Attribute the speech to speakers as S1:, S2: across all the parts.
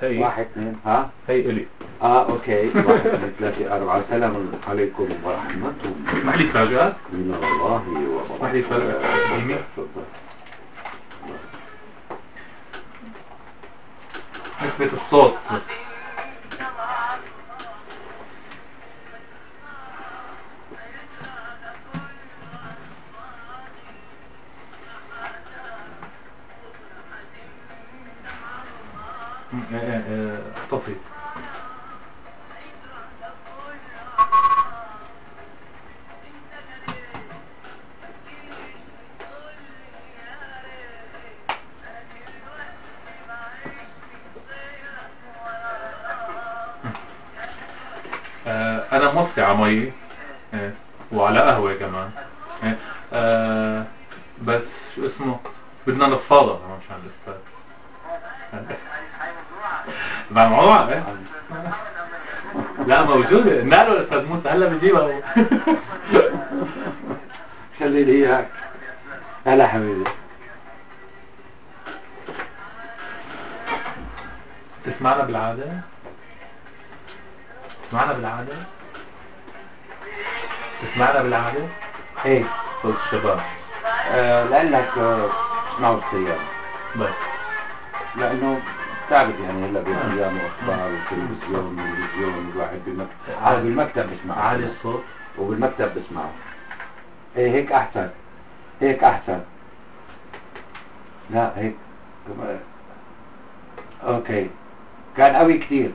S1: هي
S2: 1 2 ها
S1: هي إلي.
S2: اوكي 1 2 3 4. السلام عليكم ورحمة الله.
S1: اسمح لي تفاجأت
S2: من الله وبركاته.
S1: اسمح لي تفاجأت نسبة الصوت احتفظ. انا موفي على مي وعلى قهوة كمان بس شو اسمه بدنا نتفاضل مشان الاستاذ مع الموضوع لا موجودة قلنا له الاستاذ موسى هلا بجيبها
S2: خلي لي اياك. هلا حبيبي.
S1: تسمعنا بالعادة؟ تسمعنا بالعادة؟ تسمعنا بالعادة؟
S2: ايه
S1: صوت الشباب
S2: لانك تسمعوا السيارة
S1: بس
S2: لانه بتعرف يعني هلا بالايام واخبار والتلفزيون الواحد بالمكتب بسمع
S1: عالي الصوت
S2: وبالمكتب بسمعه. ايه هيك احسن. هيك احسن. لا هيك اوكي كان قوي كتير.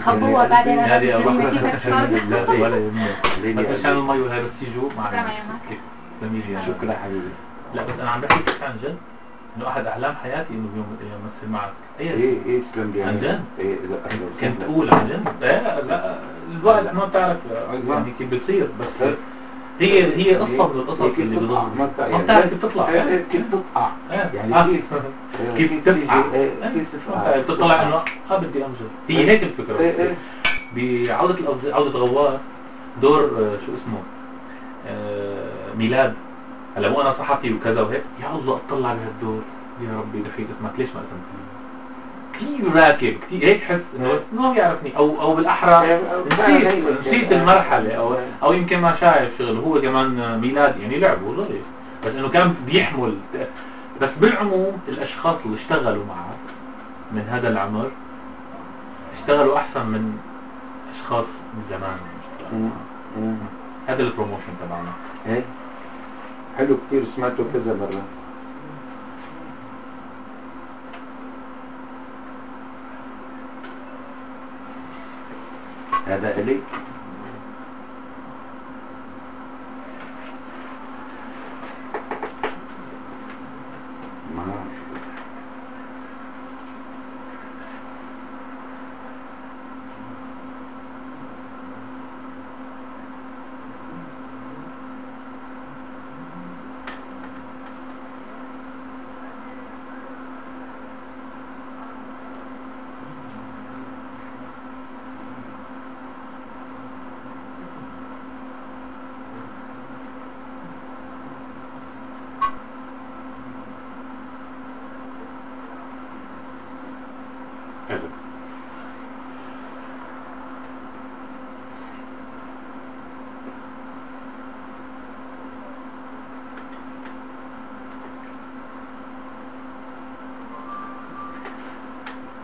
S3: خبوها بعدين
S1: هذه
S3: ولا
S1: يهمك عشان المي وهي بس يجوا معنا جميل يعني.
S2: شكرا حبيبي.
S1: لا بس انا عم بحكي عن جد انه احد احلام حياتي انه بيوم من الايام امثل معك.
S2: ايه تسلم لي.
S1: عن جد؟
S2: ايه
S1: كنت اقول عن جد؟ لا الواحد ما بتعرف يعني كيف بتصير بس هي قصة من القصص اللي بضل ما بتعرف كيف تطلع
S2: كيف تقع يعني
S1: كيف تفقع
S2: كيف تفقع
S1: بتطلع انه بدي امجد. هي هيك الفكرة. بعودة غوار دور شو اسمه ميلاد. هلا مو انا صحفي وكذا وهيك يا الله اطلع بهالدور يا ربي دخيل اسمك ليش ما اسمك كثير راكب كثير هيك حس انه ما بيعرفني او بالاحرى نسيت المرحله او يمكن ما شايف شغله. هو كمان ميلاد يعني لعبه ظريف بس انه كان بيحمل. بس بالعموم الاشخاص اللي اشتغلوا معه من هذا العمر اشتغلوا احسن من اشخاص من زمان. هذا البروموشن تبعنا.
S2: ايه حلو كتير سمعته كذا مرة. هذا إلي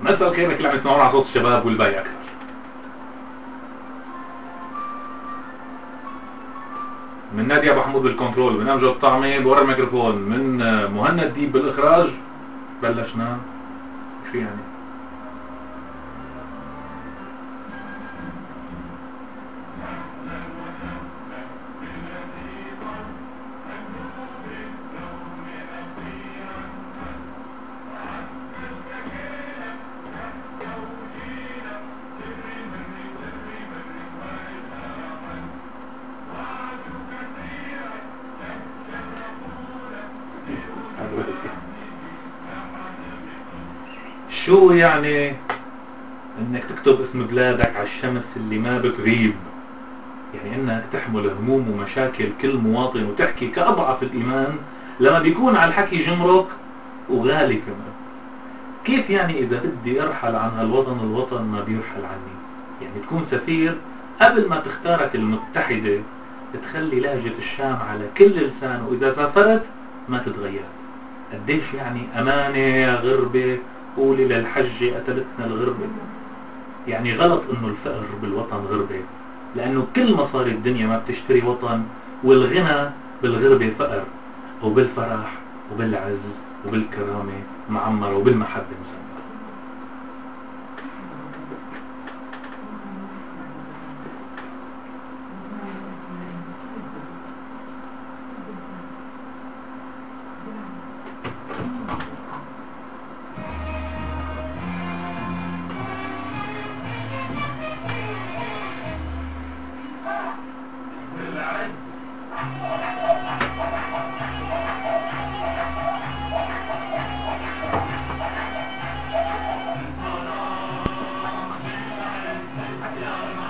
S1: مسألة كيفك اللي عم تسمعون على صوت الشباب والباقي أكثر. من نادي أبو حمود بالكنترول، من أمجد الطعمي بورا الميكروفون، من مهند ديب بالإخراج. بلشنا شو يعني؟ شو يعني انك تكتب اسم بلادك على الشمس اللي ما بتغيب؟ يعني انك تحمل هموم ومشاكل كل مواطن وتحكي كأضعف الإيمان لما بيكون على الحكي جمرك وغالي كمان. كيف يعني إذا بدي أرحل عن هالوطن الوطن ما بيرحل عني؟ يعني تكون سفير قبل ما تختارك المتحدة تخلي لهجة الشام على كل لسان، وإذا سافرت ما تتغير. قديش يعني أمانة يا غربة، قولي للحجة قتلتنا الغربة. يعني غلط إنه الفقر بالوطن غربة، لأنه كل مصاري الدنيا ما بتشتري وطن، والغنى بالغربة فقر، وبالفرح وبالعز وبالكرامة معمرة وبالمحبة مسمرة.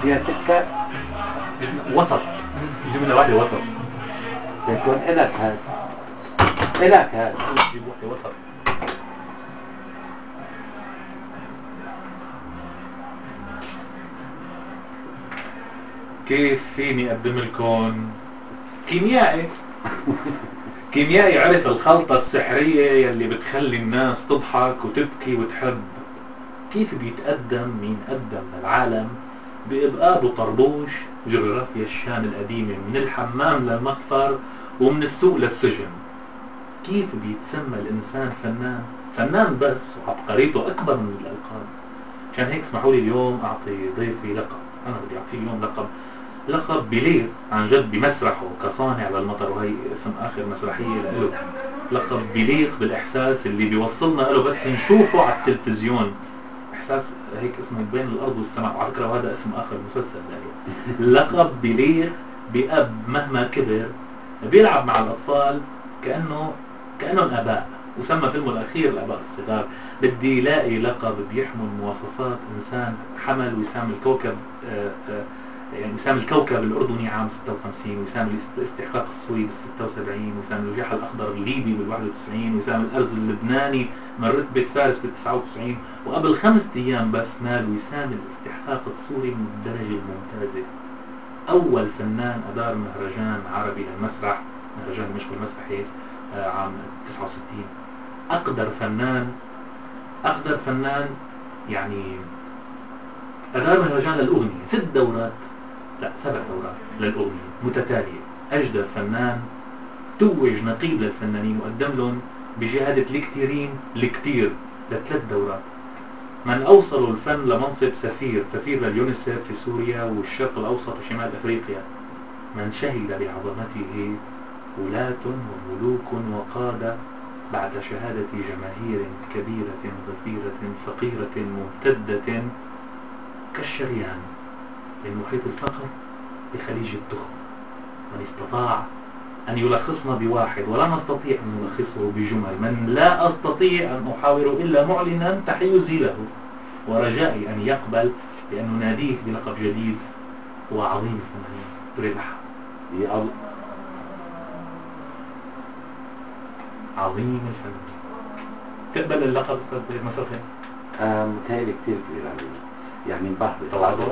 S2: فيها سكة
S1: وسط، جملة واحدة وسط.
S2: يكون إلك هذا إلك هذا
S1: جيب واحدة وسط. كيف فيني أقدم لكم كيميائي؟ كيميائي عرف الخلطة السحرية يلي بتخلي الناس تضحك وتبكي وتحب. كيف بيتقدم مين قدم للعالم بإبقاب وطربوش جغرافيا الشام القديمة من الحمام للمخفر ومن السوق للسجن. كيف بيتسمى الإنسان فنان؟ فنان بس وعبقريته أكبر من الألقاب. عشان هيك اسمحوا لي اليوم أعطي ضيفي لقب. أنا بدي أعطيه اليوم لقب بليغ عن جد بمسرحه كصانع للمطر، وهي اسم آخر مسرحية له. لقب بليغ بالإحساس اللي بيوصلنا له بس نشوفه على التلفزيون. إحساس هيك اسمه بين الأرض والسماء، وعلى فكرة وهذا اسم آخر مسلسل له. لقب بليغ بأب مهما كبر بيلعب مع الأطفال كأنهم آباء، وسمى فيلمه الأخير الآباء الصغار. بدي يلاقي لقب بيحمل مواصفات إنسان حمل وسام الكوكب، يعني وسام الكوكب الأردني عام 56، وسام الاستحقاق السوري بال 76، وسام الوجاح الأخضر الليبي بال 91، وسام الأرز اللبناني من رتبة فارس بال 99، وقبل 5 أيام بس نال وسام الاستحقاق السوري من الدرجة الممتازة. أول فنان أدار مهرجان عربي للمسرح، مهرجان دمشق المسرحي عام 69. أقدر فنان يعني أدار مهرجان للأغنية 6 دورات، لا 7 دورات للأغنية متتالية. أجدر فنان توج نقيب للفنانين وقدم لهم بشهادة الكتير ل3 دورات. من أوصلوا الفن لمنصب سفير لليونسف في سوريا والشرق الأوسط وشمال أفريقيا. من شهد بعظمته ولاة وملوك وقادة بعد شهادة جماهير كبيرة غفيرة فقيرة ممتدة كالشريان من محيط الفقر لخليج التخم. من استطاع أن يلخصنا بواحد ولا نستطيع أن نلخصه بجمل، من لا أستطيع أن أحاور إلا معلنا تحيزي له ورجائي أن يقبل بأن نناديه بلقب جديد هو عظيم الفنانين ربح.
S2: يا الله
S1: عظيم الفنانين. تقبل اللقب مسرحي؟
S2: متهيألي كتير كبير علي، يعني بحث
S1: تواضع؟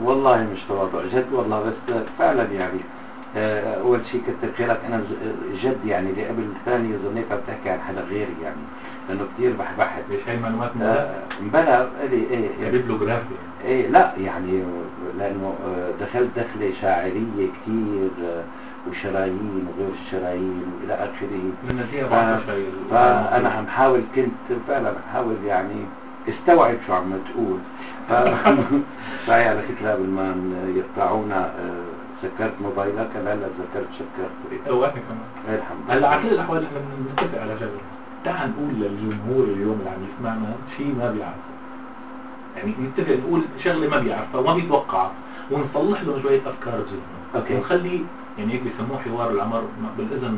S2: والله مش تواضع جد والله، بس فعلا يعني اول شيء كتر خيرك. انا جد يعني اللي قبل الثانية ظنيتها بتحكي عن حدا غيري، يعني لانه كتير بحث.
S1: ليش هاي المعلومات
S2: مبلا لي ايه
S1: بيبلوغرافيا؟
S2: ايه لا يعني لانه دخلت دخلة شاعرية كتير وشرايين وغير الشرايين والى اخره. فانا عم حاول، كنت فعلا احاول يعني استوعب شو عم تقول. فهي على فكرة قبل ما يقطعونا سكرت موبايلك، هلا ذكرت شكرت
S1: واحنا كمان
S2: الحمد لله.
S1: هلا على كل الاحوال احنا بنتفق على جبل. تعال نقول للجمهور اليوم اللي عم يسمعنا شيء ما بيعرفه، يعني نتفق نقول شغله ما بيعرفها وما بيتوقعها ونصلح له شويه افكار بذهنه، ونخلي يعني هيك بيسموه حوار العمر بالاذن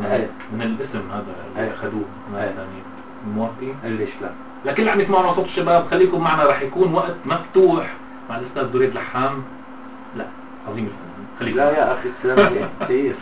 S1: من الاسم هذا اللي اخذوه ثاني موافقين؟
S2: ليش لا؟
S1: لكل اللي عم يسمعونا صوت الشباب خليكم معنا، رح يكون وقت مفتوح مع الاستاذ دريد لحام. لا عظيم الفنان، خليكم
S2: لا يا اخي تسلم كثير.